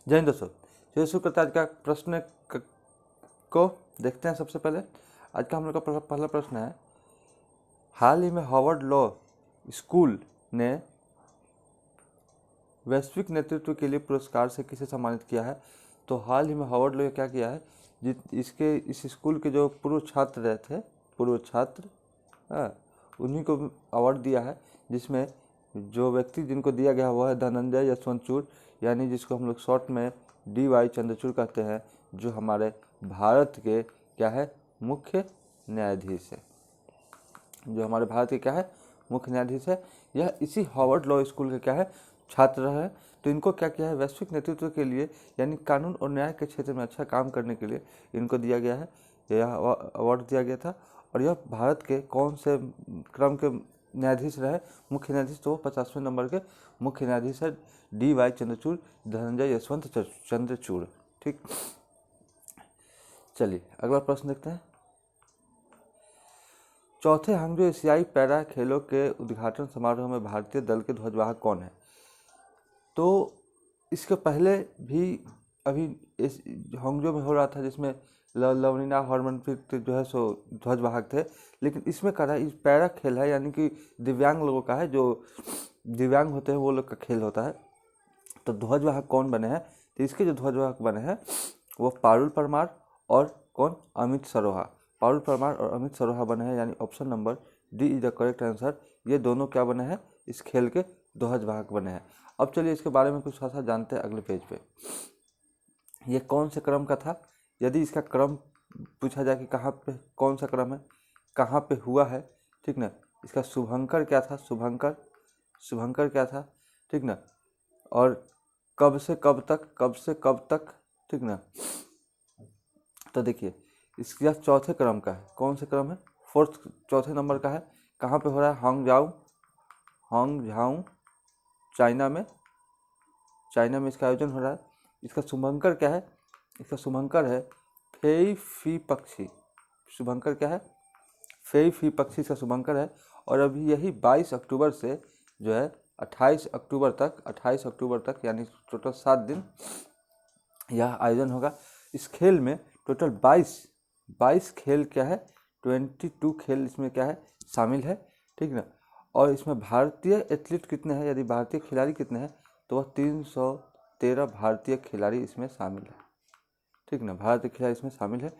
जय हिंद दोस्तों। चलिए शुरू करते हैं आज का प्रश्न को देखते हैं। सबसे पहले आज का हम लोग का पहला प्रश्न है, हाल ही में हार्वर्ड लॉ स्कूल ने वैश्विक नेतृत्व के लिए पुरस्कार से किसे सम्मानित किया है। तो हाल ही में हार्वर्ड लॉ ने क्या किया है, इस स्कूल के जो पूर्व छात्र रहे थे, उन्हीं को अवार्ड दिया है, जिसमें जो व्यक्ति जिनको दिया गया वो है धनंजय यशवंतचूड़, यानी जिसको हम लोग शॉर्ट में DY चंद्रचूड़ कहते हैं, जो हमारे भारत के क्या है, मुख्य न्यायाधीश है, जो हमारे भारत के क्या है, मुख्य न्यायाधीश है। यह इसी हार्वर्ड लॉ स्कूल के क्या है, छात्र है। तो इनको क्या किया है, वैश्विक नेतृत्व के लिए यानी कानून और न्याय के क्षेत्र में अच्छा काम करने के लिए इनको दिया गया है, यह अवार्ड दिया गया था। और यह भारत के कौन से क्रम के न्यायाधीश रहे, मुख्य न्यायाधीश, तो 50वें नंबर के मुख्य न्यायाधीश है DY चंद्रचूड़, धनंजय यशवंत चंद्रचूड़। ठीक, चलिए अगला प्रश्न देखते हैं। चौथे हांगजो एशियाई पैरा खेलों के उद्घाटन समारोह में भारतीय दल के ध्वजवाहक कौन है। तो इसके पहले भी अभी इस हांगजो में हो रहा था, जिसमें लवलीना हरमनप्रीत जो है सो ध्वजवाहक थे, लेकिन इसमें क्या है, इस पैरा खेल है, यानी कि दिव्यांग लोगों का है, जो दिव्यांग होते हैं वो लोग का खेल होता है। तो ध्वजवाहक कौन बने हैं, तो इसके जो ध्वजवाहक बने हैं वो पारुल परमार और कौन, अमित सरोहा। पारुल परमार और अमित सरोहा बने हैं, यानी option number D is the correct answer. ये दोनों क्या बने हैं, इस खेल के ध्वजवाहक बने हैं। अब चलिए इसके बारे में कुछ ऐसा जानते हैं अगले पेज पे। ये कौन से क्रम का था, यदि इसका क्रम पूछा जाए कि कहाँ पे कौन सा क्रम है, कहाँ पे हुआ है, ठीक ना, इसका शुभंकर क्या था, शुभंकर क्या था, ठीक ना, और कब से कब तक, ठीक ना। तो देखिए इसका चौथे क्रम का है, कौन से क्रम है, चौथे नंबर का है। कहाँ पे हो रहा है, हांगझाऊ चाइना में इसका आयोजन हो रहा है। इसका शुभंकर क्या है, इसका शुभंकर है फेई फी पक्षी। शुभंकर क्या है, फेई फी पक्षी इसका शुभंकर है। और अभी यही 22 अक्टूबर से जो है 28 अक्टूबर तक यानी टोटल 7 दिन यह आयोजन होगा। इस खेल में टोटल 22 खेल क्या है, 22 खेल इसमें क्या है, शामिल है, ठीक ना। और इसमें भारतीय एथलीट कितने हैं, यदि भारतीय खिलाड़ी कितने हैं, तो वह 313 भारतीय खिलाड़ी इसमें शामिल है, ठीक ना, भारतीय खिलाड़ी इसमें शामिल है।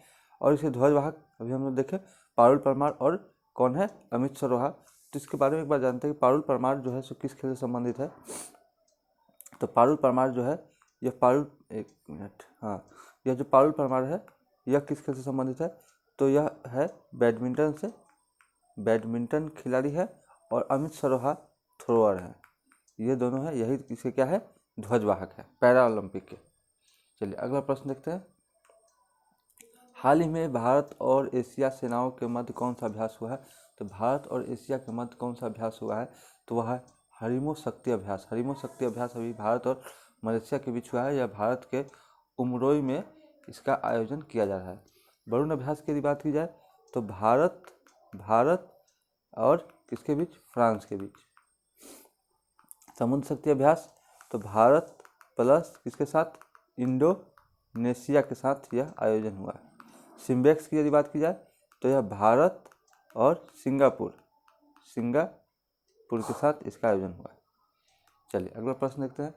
और इसके ध्वजवाहक अभी हम लोग देखें, पारुल परमार और कौन है, अमित सरोहा। तो इसके बारे में एक बार जानते हैं कि पारुल परमार जो है सो किस खेल से संबंधित है। तो पारुल परमार जो है, यह यह जो पारुल परमार है यह किस खेल से संबंधित है, तो यह है बैडमिंटन खिलाड़ी है, और अमित सरोहा थ्रोअर है। ये दोनों है, यही इसके क्या है, ध्वजवाहक है पैरा ओलंपिक के। चलिए अगला प्रश्न देखते हैं। हाल ही में भारत और एशिया सेनाओं के मध्य कौन सा अभ्यास हुआ है। तो भारत और एशिया के मध्य कौन सा अभ्यास हुआ है, तो वह है हरिमो शक्ति अभ्यास। हरिमो शक्ति अभ्यास अभी भारत और मलेशिया के बीच हुआ है। यह भारत के उमरोई में इसका आयोजन किया जा रहा है। वरुण अभ्यास की यदि बात की जाए तो भारत और किसके बीच, फ्रांस के बीच। समुद्र शक्ति अभ्यास तो भारत प्लस किसके साथ, इंडोनेशिया के साथ यह आयोजन हुआ है। सिम्बेक्स की यदि बात की जाए तो यह भारत और सिंगापुर के साथ इसका आयोजन हुआ है। चलिए अगला प्रश्न देखते हैं।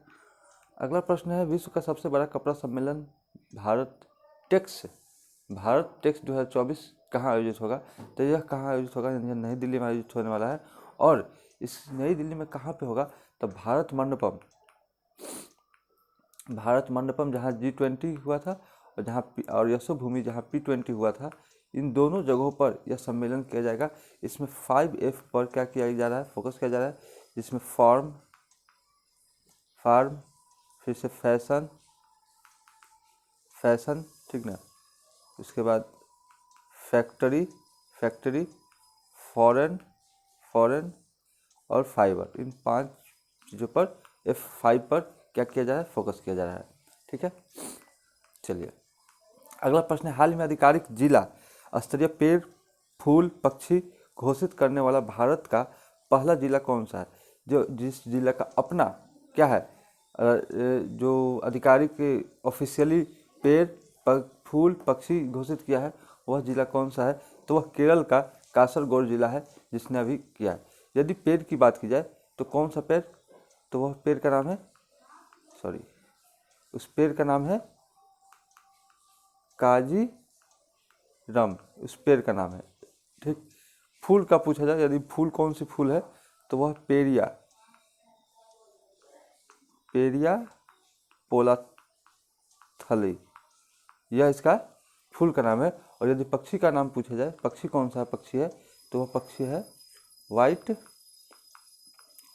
अगला प्रश्न है, विश्व का सबसे बड़ा कपड़ा सम्मेलन भारत टेक्स 2024 कहाँ आयोजित होगा। तो यह कहाँ आयोजित होगा, नई दिल्ली में आयोजित होने वाला है। और इस नई दिल्ली में कहाँ पे होगा, तो भारत मंडपम जहाँ G20 हुआ था और यशोभूमि जहाँ P20 हुआ था, इन दोनों जगहों पर यह सम्मेलन किया जाएगा। इसमें 5F पर क्या किया जा रहा है, फोकस किया जा रहा है, जिसमें फार्म, फिर से फैशन, ठीक ना, उसके बाद फैक्ट्री, फॉरेन और फाइबर, इन 5 चीज़ों पर F5 पर क्या किया जा रहा है, फोकस किया जा रहा है, ठीक है। चलिए अगला प्रश्न है, हाल ही में आधिकारिक जिला स्तरीय पेड़ फूल पक्षी घोषित करने वाला भारत का पहला जिला कौन सा है। जो जिस जिला का अपना क्या है, जो आधिकारिक ऑफिशियली पेड़ फूल पक्षी घोषित किया है वह जिला कौन सा है, तो वह केरल का कासरगोड जिला है जिसने अभी किया है। यदि पेड़ की बात की जाए तो कौन सा पेड़, तो वह पेड़ का नाम है, उस पेड़ का नाम है काजीरम, उस पेड़ का नाम है। ठीक, फूल का पूछा जाए, यदि फूल कौन सी फूल है तो वह पेरिया पोलाथली, यह इसका फूल का नाम है। और यदि पक्षी का नाम पूछा जाए, पक्षी कौन सा पक्षी है, तो वह पक्षी है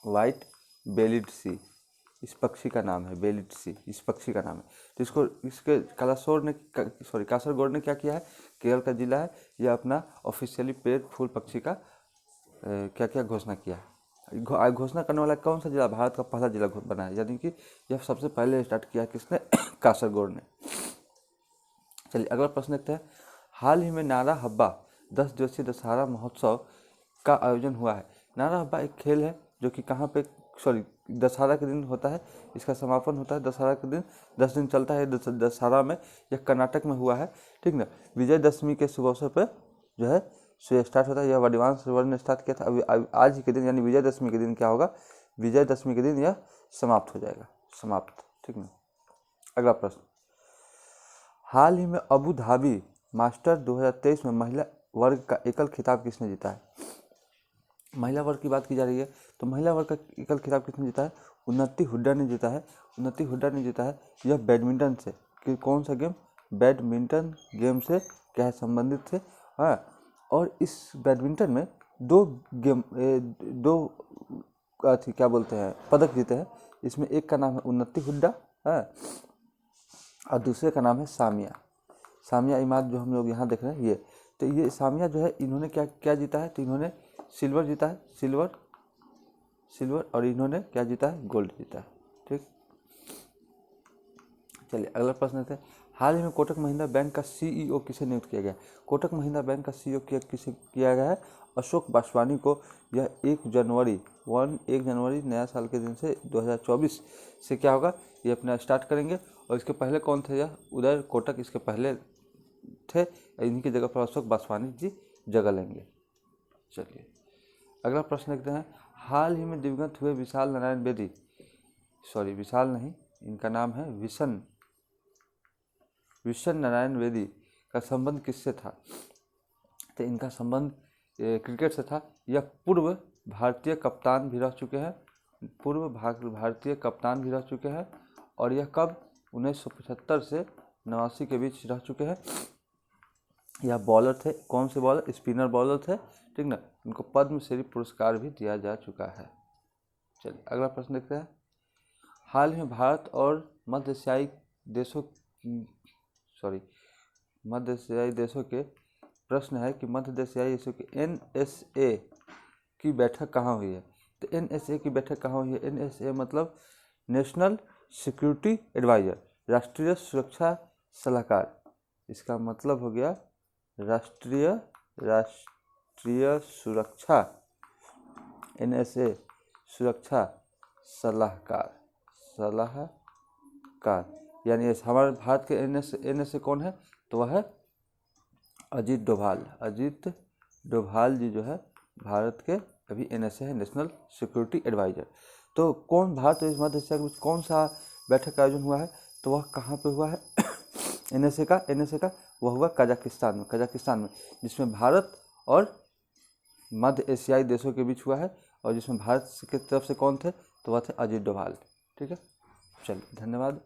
वाइट बेलिड सी, इस पक्षी का नाम है बेलिड सी, इस पक्षी का नाम है। तो इसको इसके कासरगोड ने क्या किया है, केरल का जिला है, यह अपना ऑफिशियली पेड़ फूल पक्षी का क्या क्या घोषणा किया है। घोषणा करने वाला कौन सा जिला, भारत का पहला जिला बना है, यानी कि यह सबसे पहले स्टार्ट किया किसने, कासरगोड ने। चलिए अगला प्रश्न देखते हैं। हाल ही में नारा हब्बा 10 दिवसीय दशहरा महोत्सव का आयोजन हुआ है। नारा हब्बा एक खेल है जो कि कहाँ पे, दशहरा के दिन होता है, इसका समापन होता है दशहरा के दिन, 10 दिन चलता है दशहरा में। यह कर्नाटक में हुआ है, ठीक ना। विजयदशमी के शुभ अवसर पर जो है सो स्टार्ट होता है। यह वडिवान सरोवर ने स्टार्ट किया था। अभी आज ही के दिन यानी विजयदशमी के दिन क्या होगा, विजयदशमी के दिन यह समाप्त हो जाएगा, समाप्त, ठीक ना। अगला प्रश्न, हाल ही में अबू धाबी मास्टर 2023 में महिला वर्ग का एकल खिताब किसने जीता है। महिला वर्ग की बात की जा रही है, तो महिला वर्ग का एकल खिताब किसने जीता है, उन्नति हुड्डा ने जीता है। उन्नति हुड्डा ने जीता है। यह बैडमिंटन से, कि कौन सा गेम, बैडमिंटन गेम से क्या है, संबंधित थे। हाँ, और इस बैडमिंटन में दो क्या बोलते हैं, पदक जीते हैं। इसमें एक का नाम है उन्नति हुड्डा है और दूसरे का नाम है सामिया इमाद, जो हम लोग यहाँ देख रहे हैं ये। तो ये सामिया जो है, इन्होंने क्या क्या जीता है, तो इन्होंने सिल्वर जीता है, सिल्वर, और इन्होंने क्या जीता है, गोल्ड जीता है। ठीक, चलिए अगला प्रश्न है। हाल ही में कोटक महिंद्रा बैंक का CEO किसे नियुक्त किया गया। कोटक महिंद्रा बैंक का CEO किसे किया गया है, अशोक वासवानी को। यह 1 जनवरी नया साल के दिन से 2024 से क्या होगा, ये अपना स्टार्ट करेंगे। और इसके पहले कौन थे, यह उदय कोटक इसके पहले थे, इनकी जगह पर अशोक वासवानी जी जगह लेंगे। चलिए अगला प्रश्न देखते हैं। हाल ही में दिवंगत हुए विशाल नहीं, इनका नाम है विशन नारायण बेदी का संबंध किससे था, तो इनका संबंध क्रिकेट से था। यह पूर्व भारतीय कप्तान भी रह चुके हैं, और यह कब 1975 से 89 के बीच रह चुके हैं। यह बॉलर थे, कौन से बॉलर, स्पिनर बॉलर थे, ठीक ना। इनको पद्मश्री पुरस्कार भी दिया जा चुका है। चलिए अगला प्रश्न देखते हैं। हाल ही में भारत और मध्य एशियाई देशों के प्रश्न है कि मध्य एशियाई देशों के NSA की बैठक कहाँ हुई है। तो NSA की बैठक कहाँ हुई है, NSA मतलब नेशनल सिक्योरिटी एडवाइजर, राष्ट्रीय सुरक्षा सलाहकार। इसका मतलब हो गया राष्ट्रीय सुरक्षा, NSA सुरक्षा सलाहकार, यानी हमारे भारत के NSA कौन है, तो वह है अजीत डोभाल जी जो है भारत के अभी NSA है, नेशनल सिक्योरिटी एडवाइजर। तो कौन भारत और मध्य एशिया के बीच कौन सा बैठक का आयोजन हुआ है, तो वह कहाँ पे हुआ है NSA का वह हुआ कजाकिस्तान में, जिसमें भारत और मध्य एशियाई देशों के बीच हुआ है, और जिसमें भारत की तरफ से कौन थे, तो वह थे अजीत डोभाल। ठीक है, चलिए धन्यवाद।